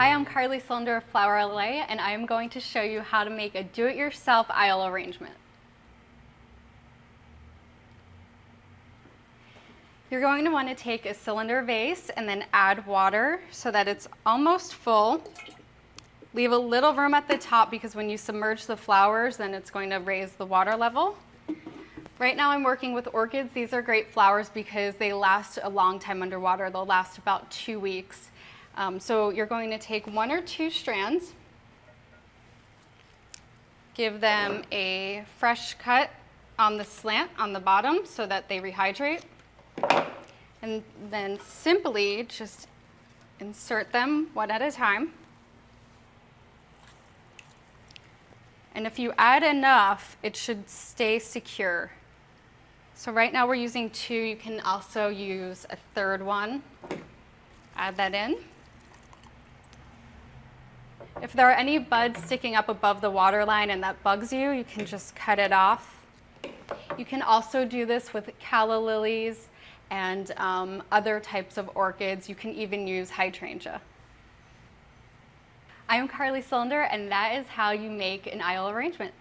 Hi, I'm Carly Cylinder of Flower LA, and I am going to show you how to make a do-it-yourself aisle arrangement. You're going to want to take a cylinder vase and then add water so that it's almost full. Leave a little room at the top because when you submerge the flowers, then it's going to raise the water level. Right now I'm working with orchids. These are great flowers because they last a long time underwater. They'll last about 2 weeks. So you're going to take 1 or 2 strands, give them a fresh cut on the slant on the bottom so that they rehydrate, and then simply just insert them one at a time. And if you add enough, it should stay secure. So right now we're using 2. You can also use a 3rd one. Add that in. If there are any buds sticking up above the water line and that bugs you, you can just cut it off. You can also do this with calla lilies and other types of orchids. You can even use hydrangea. I am Carly Cylinder, and that is how you make an aisle arrangement.